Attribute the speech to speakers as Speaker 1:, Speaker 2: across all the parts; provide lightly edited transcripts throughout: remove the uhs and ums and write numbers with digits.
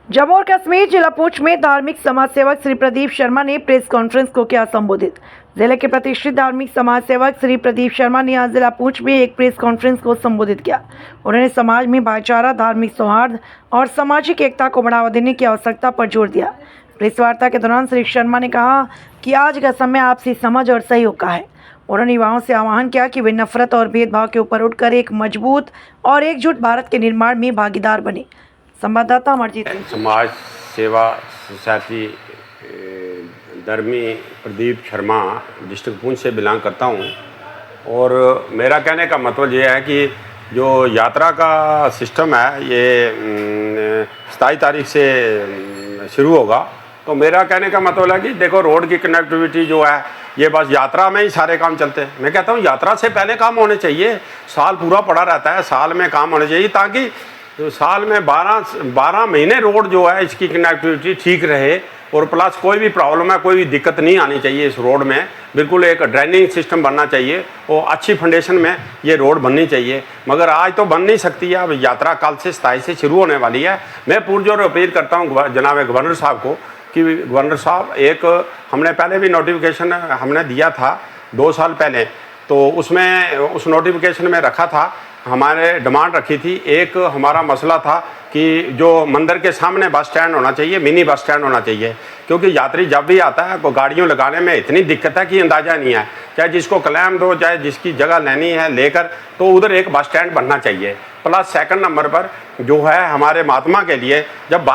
Speaker 1: जम्मू और कश्मीर जिला पुंछ में धार्मिक समाज सेवक श्री प्रदीप शर्मा ने प्रेस कॉन्फ्रेंस को किया संबोधित। जिले के प्रतिष्ठित धार्मिक समाज सेवक श्री प्रदीप शर्मा ने आज जिला पुंछ में एक प्रेस कॉन्फ्रेंस को संबोधित किया। उन्होंने समाज में भाईचारा, धार्मिक सौहार्द और सामाजिक एकता को बढ़ावा देने की आवश्यकता पर जोर दिया। प्रेस वार्ता के दौरान श्री शर्मा ने कहा कि आज का समय आपसी समझ और सहयोग का है। उन्होंने युवाओं से आह्वान किया कि वे नफरत और भेदभाव के ऊपर उठकर एक मजबूत और एकजुट भारत के निर्माण में भागीदार बने। संवाददाता अमरजीत सिंह।
Speaker 2: समाज सेवा सोसाइटी धर्मी प्रदीप शर्मा डिस्ट्रिक्ट पुंछ से बिलोंग करता हूँ। और मेरा कहने का मतलब ये है कि जो यात्रा का सिस्टम है ये 27 तारीख से शुरू होगा। तो मेरा कहने का मतलब है कि देखो, रोड की कनेक्टिविटी जो है ये बस यात्रा में ही सारे काम चलते हैं। मैं कहता हूँ यात्रा से पहले काम होने चाहिए। साल पूरा पड़ा रहता है, साल में काम होने चाहिए ताकि साल में 12 महीने रोड जो है इसकी कनेक्टिविटी ठीक रहे। और प्लस कोई भी प्रॉब्लम है, कोई भी दिक्कत नहीं आनी चाहिए इस रोड में। बिल्कुल एक ड्रेनिंग सिस्टम बनना चाहिए और अच्छी फाउंडेशन में ये रोड बननी चाहिए। मगर आज तो बन नहीं सकती है। अब यात्रा कल से 27 से शुरू होने वाली है। मैं पुरजोर अपील करता हूँ जनाब गवर्नर साहब को कि गवर्नर साहब, एक हमने पहले भी नोटिफिकेशन हमने दिया था 2 साल पहले। तो उसमें उस नोटिफिकेशन में रखा था, हमारे डिमांड रखी थी। एक हमारा मसला था कि जो मंदिर के सामने बस स्टैंड होना चाहिए, मिनी बस स्टैंड होना चाहिए। क्योंकि यात्री जब भी आता है तो गाड़ियों लगाने में इतनी दिक्कत है कि अंदाज़ा नहीं है। चाहे जिसको क्लैम दो, चाहे जिसकी जगह लेनी है लेकर, तो उधर एक बस स्टैंड बनना चाहिए। प्लस सेकंड नंबर पर जो है हमारे महात्मा के लिए जब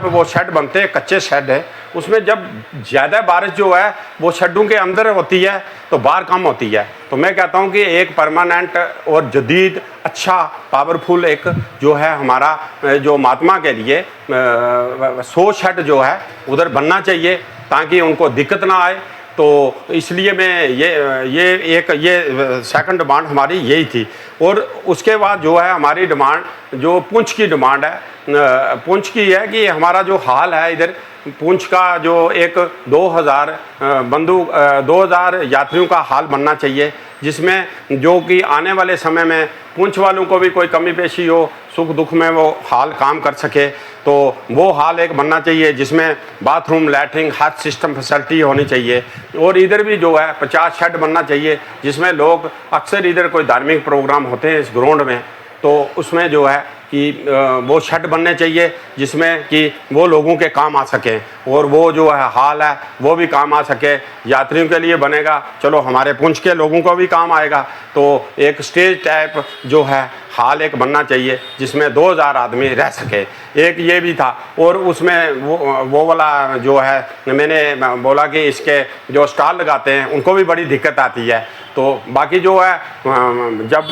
Speaker 2: वो शेड बनते हैं, कच्चे शेड है, उसमें जब ज़्यादा बारिश जो है वो शेडों के अंदर होती है तो बाहर कम होती है। तो मैं कहता हूँ कि एक परमानेंट और जदीद अच्छा पावरफुल एक जो है हमारा जो महात्मा के लिए 100 शेड जो है उधर बनना चाहिए ताकि उनको दिक्कत ना आए। तो इसलिए मैं ये सेकंड डिमांड हमारी यही थी। और उसके बाद जो है हमारी डिमांड जो पुंछ की डिमांड है, पुंछ की है कि हमारा जो हाल है इधर पुंछ का जो एक 2000 यात्रियों का हाल बनना चाहिए, जिसमें जो कि आने वाले समय में पुंछ वालों को भी कोई कमी पेशी हो, सुख दुख में वो हाल काम कर सके। तो वो हाल एक बनना चाहिए जिसमें बाथरूम, लैट्रिन, हर सिस्टम फैसिलिटी होनी चाहिए। और इधर भी जो है 50 शेड बनना चाहिए जिसमें लोग अक्सर इधर कोई धार्मिक प्रोग्राम होते हैं इस ग्राउंड में, तो उसमें जो है कि वो शेड बनने चाहिए जिसमें कि वो लोगों के काम आ सकें और वो जो है हाल है वो भी काम आ सके। यात्रियों के लिए बनेगा, चलो हमारे पुंछ के लोगों को भी काम आएगा। तो एक स्टेज टाइप जो है हाल एक बनना चाहिए जिसमें 2000 आदमी रह सके। एक ये भी था। और उसमें वो वाला जो है मैंने बोला कि इसके जो स्टॉल लगाते हैं उनको भी बड़ी दिक्कत आती है। तो बाकी जो है जब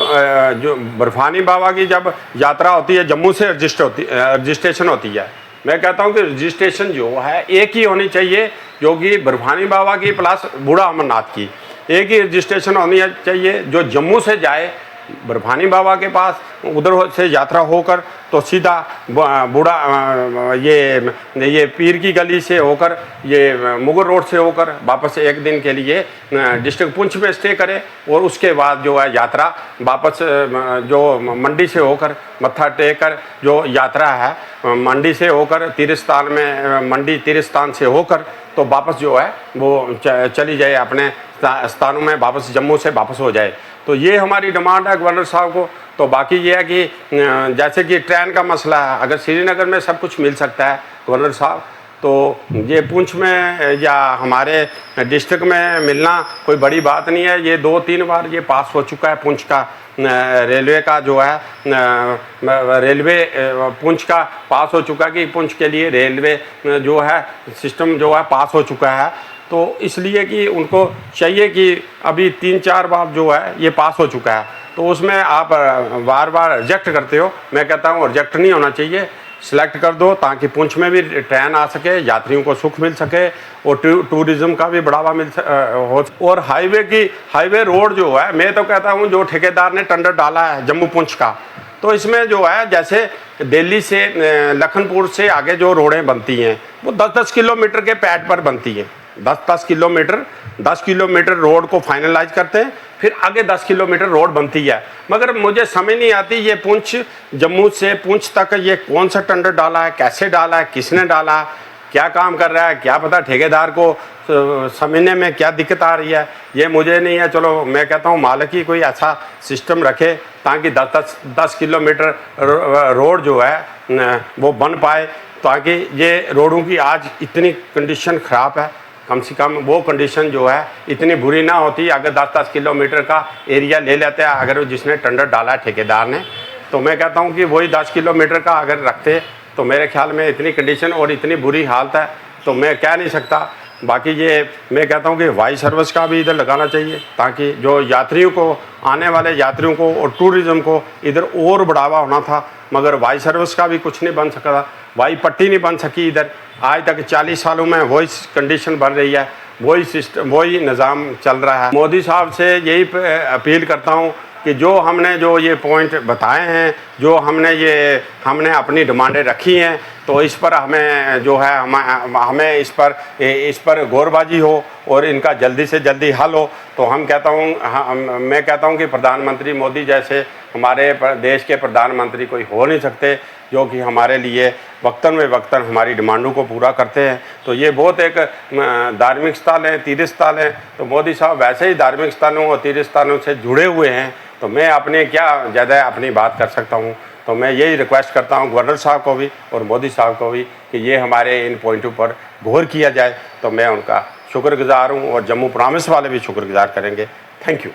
Speaker 2: जो बर्फानी बाबा की जब यात्रा होती है जम्मू से रजिस्ट्रेशन होती है, मैं कहता हूँ कि रजिस्ट्रेशन जो है एक ही होनी चाहिए, जो कि बर्फानी बाबा की प्लस बूढ़ा अमरनाथ की एक ही रजिस्ट्रेशन होनी चाहिए। जो जम्मू से जाए बर्फानी बाबा के पास, उधर से यात्रा होकर तो सीधा बूढ़ा ये पीर की गली से होकर ये मुगल रोड से होकर वापस एक दिन के लिए डिस्ट्रिक्ट पुंछ में स्टे करे। और उसके बाद जो है यात्रा वापस जो मंडी से होकर मत्था टेक कर जो यात्रा है मंडी से होकर तीर्थस्थान में, मंडी तीर्थस्थान से होकर तो वापस जो है वो चली जाए अपने स्थानों में, वापस जम्मू से वापस हो जाए। तो ये हमारी डिमांड है गवर्नर साहब को। तो बाकी ये है कि जैसे कि ट्रेन का मसला है, अगर श्रीनगर में सब कुछ मिल सकता है गवर्नर साहब, तो ये पुंछ में या हमारे डिस्ट्रिक्ट में मिलना कोई बड़ी बात नहीं है। ये 2-3 बार ये पास हो चुका है पुंछ का रेलवे का जो है रेलवे पुंछ का पास हो चुका है कि पुंछ के लिए रेलवे जो है सिस्टम जो है पास हो चुका है। तो इसलिए कि उनको चाहिए कि अभी 3-4 बार जो है ये पास हो चुका है, तो उसमें आप बार बार रिजेक्ट करते हो। मैं कहता हूँ रिजेक्ट नहीं होना चाहिए, सिलेक्ट कर दो ताकि पुंछ में भी ट्रेन आ सके, यात्रियों को सुख मिल सके और टूरिज़्म का भी बढ़ावा हो। और हाईवे रोड जो है, मैं तो कहता हूँ जो ठेकेदार ने टेंडर डाला है जम्मू पुंछ का, तो इसमें जो है जैसे दिल्ली से लखनपुर से आगे जो रोडें बनती हैं वो 10-10 किलोमीटर के पैड पर बनती हैं। 10 किलोमीटर रोड को फाइनलाइज करते हैं, फिर आगे 10 किलोमीटर रोड बनती है। मगर मुझे समझ नहीं आती ये पुंछ, जम्मू से पुंछ तक ये कौन सा टेंडर डाला है, कैसे डाला है, किसने डाला है, क्या काम कर रहा है, क्या पता ठेकेदार को समझने में क्या दिक्कत आ रही है, ये मुझे नहीं है। चलो मैं कहता हूँ मालिक ही कोई ऐसा सिस्टम रखे ताकि 10 किलोमीटर रोड जो है वो बन पाए, ताकि ये रोडों की आज इतनी कंडीशन ख़राब है, कम से कम वो कंडीशन जो है इतनी बुरी ना होती अगर 10 किलोमीटर का एरिया ले लेते हैं अगर जिसने टेंडर डाला है ठेकेदार ने। तो मैं कहता हूँ कि वही 10 किलोमीटर का अगर रखते तो मेरे ख्याल में इतनी कंडीशन और इतनी बुरी हालत है तो मैं कह नहीं सकता। बाकी ये मैं कहता हूँ कि वाई सर्विस का भी इधर लगाना चाहिए ताकि जो यात्रियों को, आने वाले यात्रियों को और टूरिज़्म को इधर और बढ़ावा होना था, मगर वाई सर्विस का भी कुछ नहीं बन सका, वाई पट्टी नहीं बन सकी इधर। आज तक 40 सालों में वही कंडीशन बन रही है, वही सिस्टम, वही निज़ाम चल रहा है। मोदी साहब से यही अपील करता हूँ कि जो ये पॉइंट बताए हैं, जो हमने अपनी डिमांडें रखी हैं, तो इस पर हमें जो है हमें इस पर गौरबाजी हो और इनका जल्दी से जल्दी हल हो। तो मैं कहता हूँ कि प्रधानमंत्री मोदी जैसे हमारे देश के प्रधानमंत्री कोई हो नहीं सकते जो कि हमारे लिए वक्तन में वक्तन हमारी डिमांडों को पूरा करते हैं। तो ये बहुत एक धार्मिक स्थल है, तीर्थ स्थल है, तो मोदी साहब वैसे ही धार्मिक स्थलों और तीर्थ स्थलों से जुड़े हुए हैं, तो मैं अपने क्या ज़्यादा अपनी बात कर सकता हूँ। तो मैं यही रिक्वेस्ट करता हूँ गवर्नर साहब को भी और मोदी साहब को भी कि ये हमारे इन पॉइंटों पर गौर किया जाए। तो मैं उनका शुक्रगुजार हूँ और जम्मू प्रॉमिस वाले भी शुक्रगुजार करेंगे। Thank you.